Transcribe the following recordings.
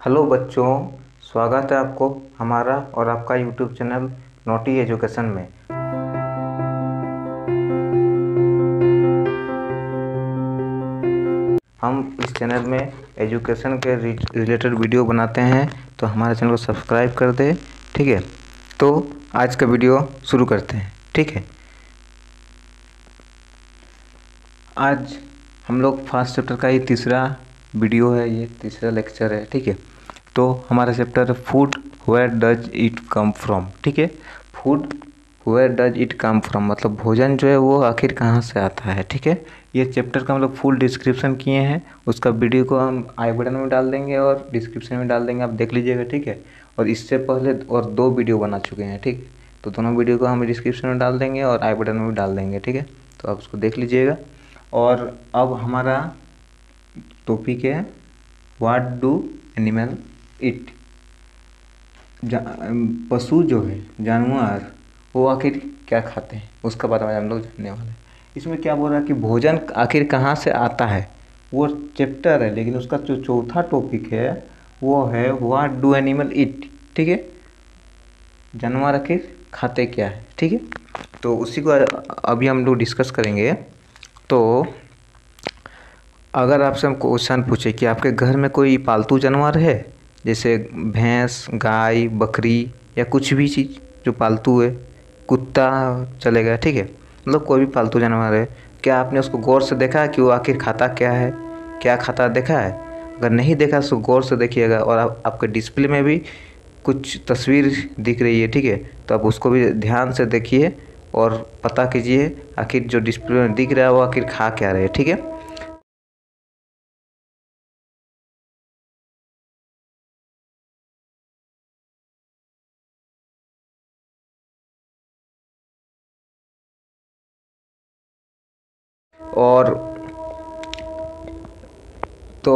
Hello बच्चों, स्वागत है आपको हमारा और आपका यूट्यूब चैनल नोटी एजुकेशन में। हम इस चैनल में एजुकेशन के रिलेटेड वीडियो बनाते हैं, तो हमारे चैनल को सब्सक्राइब कर दे। ठीक है, तो आज का वीडियो शुरू करते हैं। ठीक है, आज हम लोग फर्स्ट चैप्टर का ही तीसरा वीडियो है, ये तीसरा लेक्चर है। ठीक है, तो हमारा चैप्टर है food where does it come from. ठीक है, food where does it come from मतलब भोजन जो है वो आखिर कहाँ से आता है। ठीक है, ये चैप्टर का हम लोग फुल डिस्क्रिप्शन किए हैं, उसका वीडियो को हम आई बटन में डाल देंगे और डिस्क्रिप्शन में डाल देंगे, आप देख लीजिएगा। ठीक है, और इससे पहले और 2 वीडियो बना चुके हैं। ठीक, तो दोनों वीडियो को हम डिस्क्रिप्शन में डाल देंगे और आई बटन में भी डाल देंगे। ठीक है, तो आप उसको देख लीजिएगा। और अब हमारा टॉपिक है व्हाट डू एनिमल इट। पशु जो है, जानवर, वो आखिर क्या खाते हैं उसका बारे में हम लोग जानने वाले हैं। इसमें क्या बोल रहा है कि भोजन आखिर कहाँ से आता है, वो चैप्टर है, लेकिन उसका जो चौथा टॉपिक है वो है व्हाट डू एनिमल इट। ठीक है, जानवर आखिर खाते क्या है। ठीक है, तो उसी को अभी हम लोग डिस्कस करेंगे। तो अगर आपसे हम क्वेश्चन पूछे कि आपके घर में कोई पालतू जानवर है, जैसे भैंस, गाय, बकरी या कुछ भी चीज़ जो पालतू है, कुत्ता चलेगा। ठीक है, मतलब कोई भी पालतू जानवर है, क्या आपने उसको गौर से देखा है कि वो आखिर खाता क्या है, क्या खाता देखा है? अगर नहीं देखा तो गौर से देखिएगा, और आपके डिस्प्ले में भी कुछ तस्वीर दिख रही है। ठीक है, तो आप उसको भी ध्यान से देखिए और पता कीजिए आखिर जो डिस्प्ले में दिख रहा है वो आखिर खा क्या रहे। ठीक है, और तो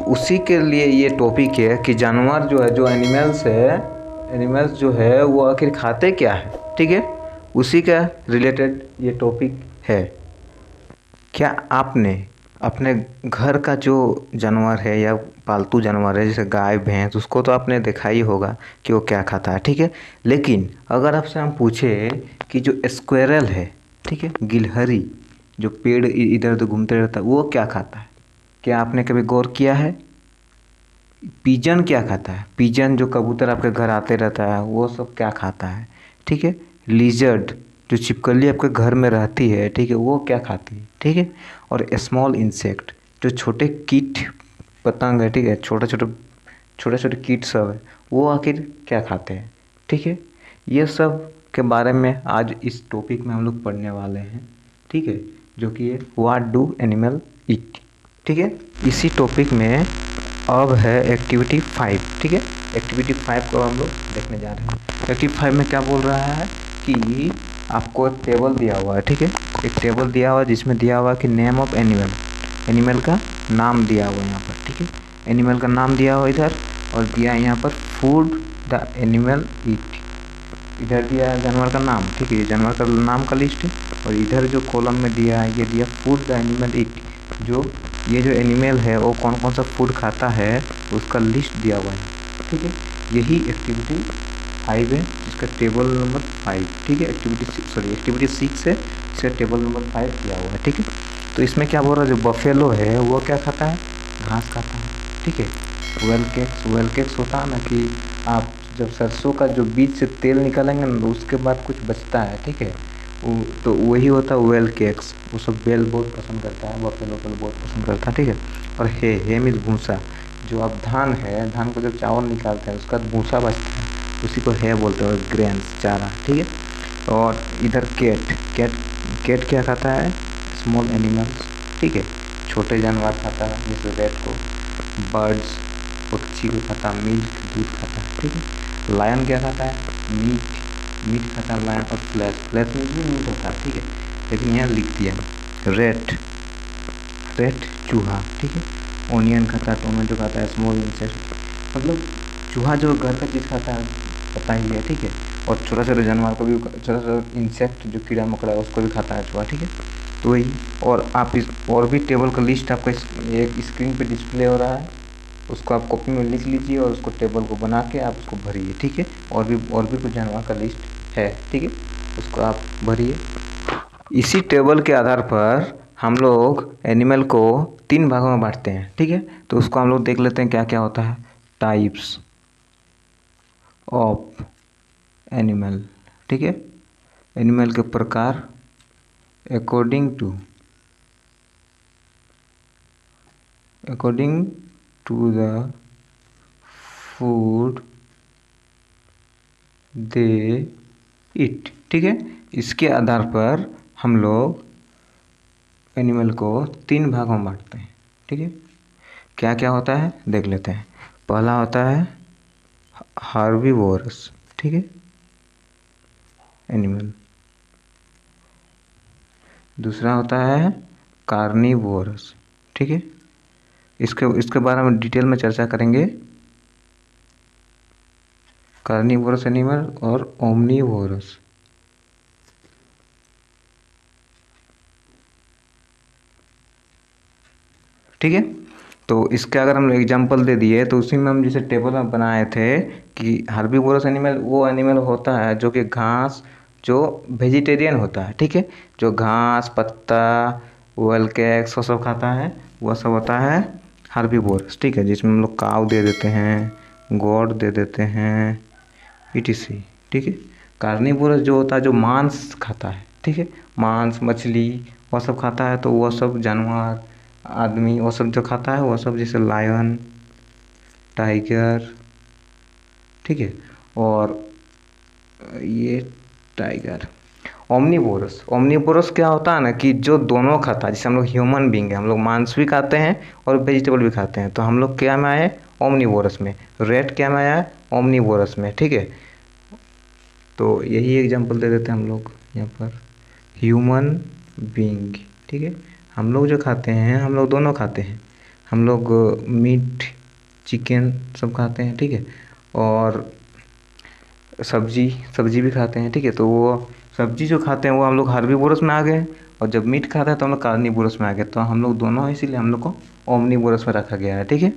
उसी के लिए ये टॉपिक है कि जानवर जो है, जो एनिमल्स है, एनिमल्स जो है वो आखिर खाते क्या है। ठीक है, उसी का रिलेटेड ये टॉपिक है। क्या आपने अपने घर का जो जानवर है या पालतू जानवर है, जैसे गाय भैंस, उसको तो आपने देखा ही होगा कि वो क्या खाता है। ठीक है, लेकिन अगर आपसे हम पूछे कि जो स्क्वेरल है, ठीक है, गिलहरी, जो पेड़ इधर उधर घूमते रहता है, वो क्या खाता है? क्या आपने कभी गौर किया है? पिजन क्या खाता है? पिजन जो कबूतर आपके घर आते रहता है, वो सब क्या खाता है? ठीक है, लिजर्ड जो छिपकली आपके घर में रहती है, ठीक है, वो क्या खाती है? ठीक है, और स्मॉल इंसेक्ट जो छोटे कीट पतंग है, ठीक है, छोटे छोटे कीट सब है, वो आखिर क्या खाते हैं? ठीक है, ये सब के बारे में आज इस टॉपिक में हम लोग पढ़ने वाले हैं। ठीक है, जो कि है व्हाट डू एनिमल ईट। ठीक है, इसी टॉपिक में अब है एक्टिविटी 5। ठीक है, एक्टिविटी 5 को हम लोग देखने जा रहे हैं। एक्टिविटी 5 में क्या बोल रहा है कि आपको एक टेबल दिया हुआ है। ठीक है, एक टेबल दिया हुआ है जिसमें दिया हुआ है कि नेम ऑफ एनिमल, एनिमल का नाम दिया हुआ है यहाँ पर। ठीक है, एनिमल का नाम दिया हुआ इधर, और दिया है यहाँ पर फूड द एनिमल ईट। इधर दिया है जानवर का नाम। ठीक है, ये जानवर का नाम का लिस्ट है, और इधर जो कॉलम में दिया है ये दिया फूड द एनिमल ईट, जो ये जो एनिमल है वो कौन कौन सा फूड खाता है उसका लिस्ट दिया हुआ है। ठीक है, यही एक्टिविटी 5 है, इसका टेबल नंबर 5। ठीक है, एक्टिविटी 6 है, इसका टेबल नंबर 5 दिया हुआ है। ठीक है, तो इसमें क्या बोल रहा है, जो बफेलो है वो क्या खाता है? घास खाता है। ठीक है, वेल केक्स होता है ना, कि आप जब सरसों का जो बीज से तेल निकालेंगे ना, उसके बाद कुछ बचता है। ठीक है, तो वही होता है वेल केक्स। वो सब बेल बहुत पसंद करता है, बफेलो बहुत पसंद करता है। ठीक है, और हे मीन्स भूसा, जो आप धान है, धान को जब चावल निकालते हैं उसका भूसा बचता है, उसी को है बोलते हैं, ग्रेन्स, चारा। ठीक है, और इधर कैट क्या खाता है? Small animals. ठीक है, छोटे जानवर खाता है, जैसे रैट को, बर्ड्स, पक्षी को खाता है, मिल्क, दूध खाता है। ठीक है, लायन क्या खाता है? मीट खाता है लायन, और फ्लैश में भी मीट होता है। ठीक है, लेकिन यहाँ लिख दिया रेट चूहा। ठीक है, ऑनियन खाता है, टोमेटो खाता है, स्मॉल इंसेक्ट, मतलब चूहा जो घर का चीज़ खाता है पता ही है। ठीक है, और छोटा छोटा जानवर को भी, छोटा छोटा इंसेक्ट जो कीड़ा मकोड़ा है उसको भी खाता है चूहा। ठीक है, तो वही, और आप इस और भी टेबल का लिस्ट आपका एक स्क्रीन पे डिस्प्ले हो रहा है, उसको आप कॉपी में लिख लीजिए और उसको टेबल को बना के आप उसको भरिए, ठीक है। और भी कुछ जानवर का लिस्ट है, ठीक है, उसको आप भरिए। इसी टेबल के आधार पर हम लोग एनिमल को 3 भागों में बांटते हैं, ठीक है। तो उसको हम लोग देख लेते हैं क्या क्या होता है। टाइप्स ऑफ एनिमल, ठीक है, एनिमल के प्रकार according to the food they eat, ठीक है। इसके आधार पर हम लोग एनिमल को 3 भागों में बांटते हैं, ठीक है। क्या क्या होता है देख लेते हैं। पहला होता है हार्बीवोरस, ठीक है, एनिमल। दूसरा होता है कार्निवोरस, ठीक है। इसके बारे में डिटेल में चर्चा करेंगे। कार्निवोरस एनिमल और ओमनीवोरस। ठीक है। तो इसका अगर हम एग्जांपल दे दिए तो उसी में हम जैसे टेबल में बनाए थे कि हार्बीवोरस एनिमल वो एनिमल होता है जो कि घास, जो वेजिटेरियन होता है, ठीक है, जो घास पत्ता विल्ड कैक्स वो सब खाता है, वह सब होता है हार्बीवोरस, ठीक है। जिसमें हम लोग काव दे देते हैं, गोट दे देते हैं, etc, ठीक है। कार्निवोरस जो होता है जो मांस खाता है, ठीक है, मांस मछली वह सब खाता है। तो वह सब जानवर आदमी वो सब जो खाता है वह सब जैसे लायन टाइगर, ठीक है, और ये टाइगर। ओमनीवोरस क्या होता है ना कि जो दोनों खाता है, जैसे हम लोग ह्यूमन बींग है, हम लोग मांस भी खाते हैं और वेजिटेबल भी खाते हैं, तो हम लोग क्या में आए ओमनीवोरस में। रेट क्या में आया ओमनीवोरस में, ठीक है। तो यही एग्जांपल दे देते हैं हम लोग यहाँ पर ह्यूमन बींग, ठीक है। हम लोग जो खाते हैं हम लोग दोनों खाते हैं, हम लोग मीट चिकन सब खाते हैं, ठीक है, और सब्जी भी खाते हैं, ठीक है। तो वो सब्जी जो खाते हैं वो हम लोग हार्बीवोरस में आ गए, और जब मीट खाते हैं तो हम लोग कार्निवोरस में आ गए। तो हम लोग दोनों हैं, इसीलिए हम लोग को ओमनीवोरस में रखा गया है, ठीक है।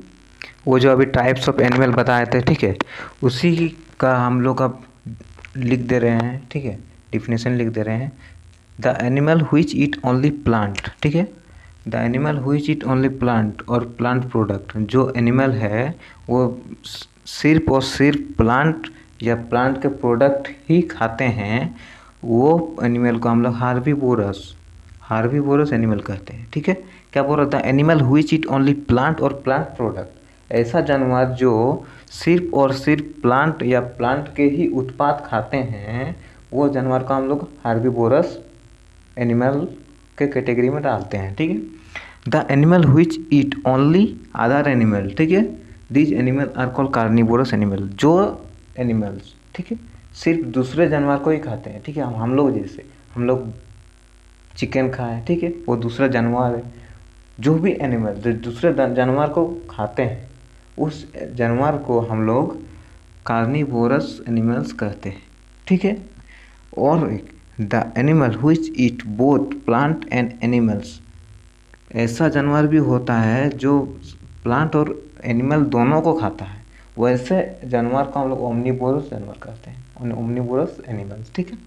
वो जो अभी टाइप्स ऑफ एनिमल बताए थे, ठीक है, उसी का हम लोग अब लिख दे रहे हैं, ठीक है, डिफिनेशन लिख दे रहे हैं। The animal which eat only plant, ठीक है, the animal which eat only plant और प्लांट प्रोडक्ट। जो एनिमल है वो सिर्फ और सिर्फ प्लांट या प्लांट के प्रोडक्ट ही खाते हैं, वो एनिमल को हम लोग हार्बीवोरस एनिमल कहते हैं, ठीक है। क्या बोल रहा था, animal which eat only plant और प्लांट प्रोडक्ट। ऐसा जानवर जो सिर्फ और सिर्फ प्लांट या प्लांट के ही उत्पाद खाते हैं, वो जानवर को हम लोग हार्बीवोरस एनिमल के कैटेगरी में डालते हैं, ठीक है। The animal which eat only other animal, ठीक है, these animal are called carnivorous animal. जो एनिमल्स, ठीक है, सिर्फ दूसरे जानवर को ही खाते हैं, ठीक है। हम लोग जैसे हम लोग चिकन खाएं, ठीक है, वो दूसरा जानवर है। जो भी एनिमल जो दूसरे जानवर को खाते हैं, उस जानवर को हम लोग कार्निवोरस एनिमल्स कहते हैं, ठीक है। और the animal which eat both plant and animals. ऐसा जानवर भी होता है जो प्लांट और एनिमल दोनों को खाता है, वैसे जानवर को हम लोग ओमनीवोरस जानवर कहते हैं, ओमनीवोरस एनिमल्स, ठीक है।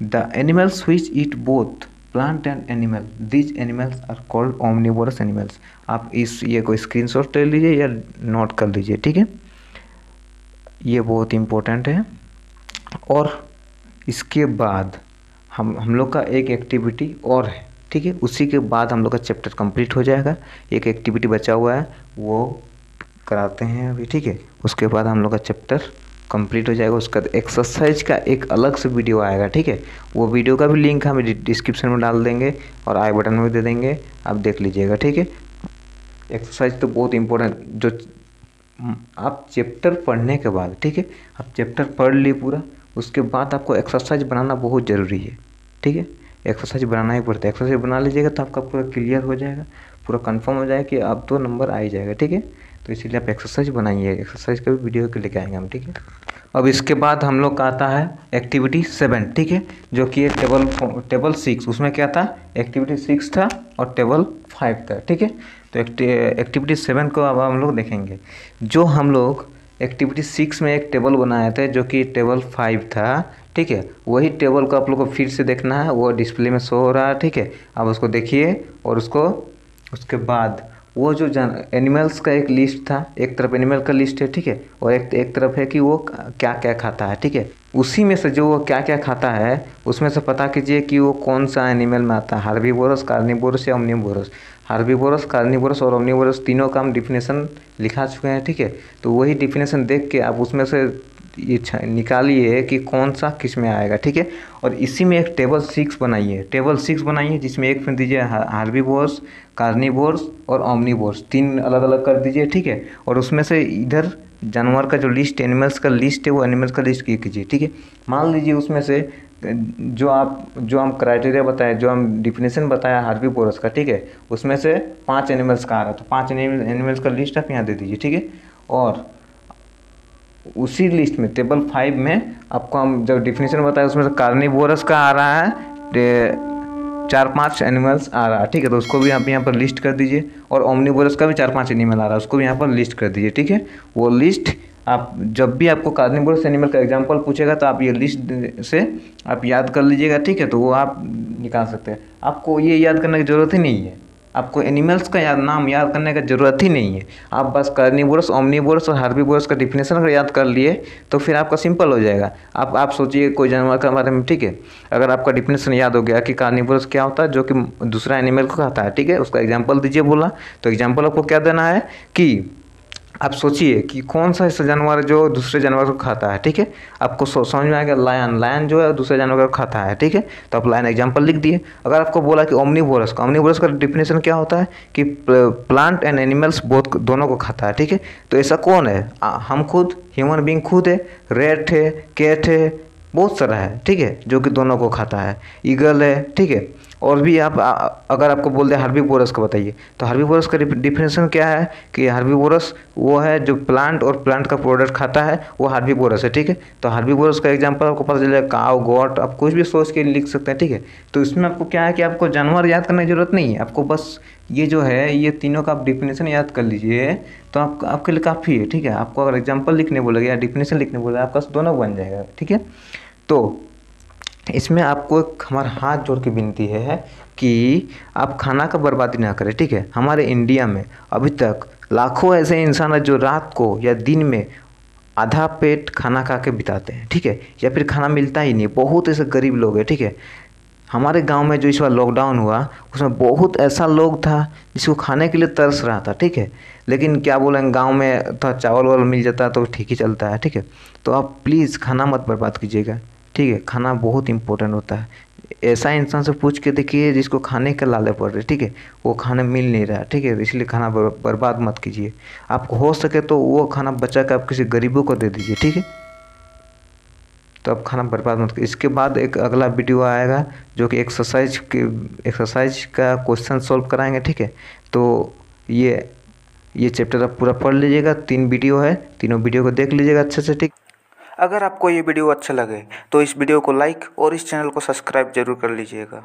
The animals which eat both plant and animal, these animals are called omnivorous animals. आप ये को स्क्रीनशॉट ले लीजिए या नोट कर लीजिए, ठीक है, ये बहुत इम्पोर्टेंट है। और इसके बाद हम लोग का एक एक्टिविटी और है, ठीक है, उसी के बाद हम लोग का चैप्टर कंप्लीट हो जाएगा। एक एक्टिविटी बचा हुआ है वो कराते हैं अभी, ठीक है, उसके बाद हम लोग का चैप्टर कंप्लीट हो जाएगा। उसका एक्सरसाइज का एक अलग से वीडियो आएगा, ठीक है, वो वीडियो का भी लिंक हम डिस्क्रिप्शन में डाल देंगे और आई बटन में दे देंगे, आप देख लीजिएगा, ठीक है। एक्सरसाइज तो बहुत इंपॉर्टेंट, जो आप चैप्टर पढ़ने के बाद, ठीक है, आप चैप्टर पढ़ लिए पूरा, उसके बाद आपको एक्सरसाइज बनाना बहुत ज़रूरी है, ठीक है। एक्सरसाइज बनाना ही पड़ता है, एक्सरसाइज बना लीजिएगा तो आपका पूरा क्लियर हो जाएगा, पूरा कंफर्म हो जाएगा कि आप तो नंबर आ ही जाएगा, ठीक है। तो इसीलिए आप एक्सरसाइज बनाइए, एक्सरसाइज का भी वीडियो के लेके आएंगे हम, ठीक है। अब इसके बाद हम लोग का आता है एक्टिविटी 7, ठीक है, जो कि टेबल 6, उसमें क्या था एक्टिविटी 6 था और टेबल 5 था, ठीक है। तो एक्टिविटी 7 को अब हम लोग देखेंगे। जो हम लोग एक्टिविटी 6 में एक टेबल बनाए थे जो कि टेबल 5 था, ठीक है, वही टेबल को आप लोग को फिर से देखना है, वो डिस्प्ले में शो हो रहा है, ठीक है। आप उसको देखिए और उसके बाद वो जो एनिमल्स का एक लिस्ट था, एक तरफ एनिमल का लिस्ट है, ठीक है, और एक तरफ है कि वो क्या क्या खाता है, ठीक है। उसी में से जो वो क्या क्या खाता है उसमें से पता कीजिए कि वो कौन सा एनिमल में आता है, हार्बीवोरस, कार्निवोरस या ओमनीवोरस। हार्बीवोरस, कार्निवोरस और ओमनीवोरस तीनों का हम डिफिनेशन लिखा चुके हैं, ठीक है। तो वही डिफिनेशन देख के आप उसमें से ये निकालिए कि कौन सा किस में आएगा, ठीक है। और इसी में एक टेबल 6 बनाइए, जिसमें एक में दीजिए हार्बीवोरस, कार्निवोरस और ओमनीवोरस, 3 अलग अलग कर दीजिए, ठीक है। और उसमें से इधर जानवर का जो लिस्ट, एनिमल्स का लिस्ट है, वो एनिमल्स का लिस्ट कीजिए, ठीक है। मान लीजिए उसमें से जो हम क्राइटेरिया बताए, जो हम डिफिनेशन बताया हार्बीवोरस का, ठीक है, उसमें से 5 एनिमल्स का आ रहा है, तो 5 एनिमल्स का लिस्ट आप यहाँ दे दीजिए, ठीक है। और उसी लिस्ट में टेबल 5 में आपको हम जब डिफिनेशन बताया उसमें से कार्निवोरस का आ रहा है 4-5 एनिमल्स आ रहा है, ठीक है, तो उसको भी आप यहाँ पर लिस्ट कर दीजिए। और ओमनीवोरस का भी 4-5 एनिमल आ रहा है, उसको भी यहाँ पर लिस्ट कर दीजिए, ठीक है। वो लिस्ट आप जब भी आपको कार्निवोरस एनिमल का एग्जांपल पूछेगा तो आप ये लिस्ट से आप याद कर लीजिएगा, ठीक है। तो वो आप निकाल सकते हैं, आपको ये याद करने की ज़रूरत ही नहीं है, आपको एनिमल्स का नाम याद करने का ज़रूरत ही नहीं है। आप बस कार्निवोरस, ओमनीवोरस और हार्बीवोरस का डिफिनेशन अगर याद कर लिए तो फिर आपका सिंपल हो जाएगा। आप सोचिए कोई जानवर के बारे में, ठीक है, अगर आपका डिफिनेशन याद हो गया कि कार्निवोरस क्या होता है, जो कि दूसरा एनिमल को खाता है, ठीक है, उसका एग्जाम्पल दीजिए बोला, तो एग्जाम्पल आपको क्या देना है कि आप सोचिए कि कौन सा ऐसा जानवर जो दूसरे जानवर को खाता है, ठीक है। आपको समझ में आएगा, लायन जो है दूसरे जानवर को खाता है, ठीक है, तो आप लायन एग्जांपल लिख दिए। अगर आपको बोला कि ओमनीवोरस का डिफिनेशन क्या होता है कि प्लांट एंड एनिमल्स बोथ, दोनों को खाता है, ठीक है। तो ऐसा कौन है, हम खुद, ह्यूमन बींग खुद है, रैट है, कैट है, बहुत सारा है, ठीक है, जो कि दोनों को खाता है, ईगल है, ठीक है। और भी आप अगर आपको बोल दे हार्बीवोरस का बताइए, तो हार्बीवोरस का डिफिनेशन क्या है कि हार्बीवोरस वो है जो प्लांट और प्लांट का प्रोडक्ट खाता है, वो हार्बीवोरस है, ठीक है। तो हार्बीवोरस का एग्जांपल आपको पता चलेगा काऊ, गोट, आप कुछ भी सोच के लिख सकते हैं, ठीक है। तो इसमें आपको क्या है कि आपको जानवर याद करने की जरूरत नहीं है, आपको बस ये जो है ये तीनों का आप डिफिनेशन याद कर लीजिए, तो आपके लिए काफ़ी है, ठीक है। आपको अगर एग्जाम्पल लिखने बोलेगा या डिफिनेशन लिखने बोलेगा, आपका दोनों बन जाएगा, ठीक है। तो इसमें आपको एक हमारा हाथ जोड़ के विनती है कि आप खाना का बर्बादी ना करें, ठीक है। हमारे इंडिया में अभी तक लाखों ऐसे इंसान हैं जो रात को या दिन में आधा पेट खाना खा के बिताते हैं, ठीक है, या फिर खाना मिलता ही नहीं, बहुत ऐसे गरीब लोग हैं, ठीक है। हमारे गांव में जो इस बार लॉकडाउन हुआ उसमें बहुत ऐसा लोग था जिसको खाने के लिए तरस रहा था, ठीक है। लेकिन क्या बोलेंगे, गांव में तो चावल वावल मिल जाता है तो ठीक ही चलता है, ठीक है। तो आप प्लीज़ खाना मत बर्बाद कीजिएगा, ठीक है। खाना बहुत इंपॉर्टेंट होता है। ऐसा इंसान से पूछ के देखिए जिसको खाने के लाले पड़ रहे, ठीक है, वो खाना मिल नहीं रहा, ठीक है, इसलिए खाना बर्बाद मत कीजिए। आपको हो सके तो वो खाना बचा के आप किसी गरीबों को दे दीजिए, ठीक है। तो आप खाना बर्बाद मत कीजिए। इसके बाद एक अगला वीडियो आएगा जो कि एक्सरसाइज का क्वेश्चन सॉल्व कराएंगे, ठीक है। तो ये चैप्टर आप पूरा पढ़ लीजिएगा, 3 वीडियो है, तीनों वीडियो को देख लीजिएगा अच्छे से, ठीक। अगर आपको ये वीडियो अच्छा लगे तो इस वीडियो को लाइक और इस चैनल को सब्सक्राइब जरूर कर लीजिएगा।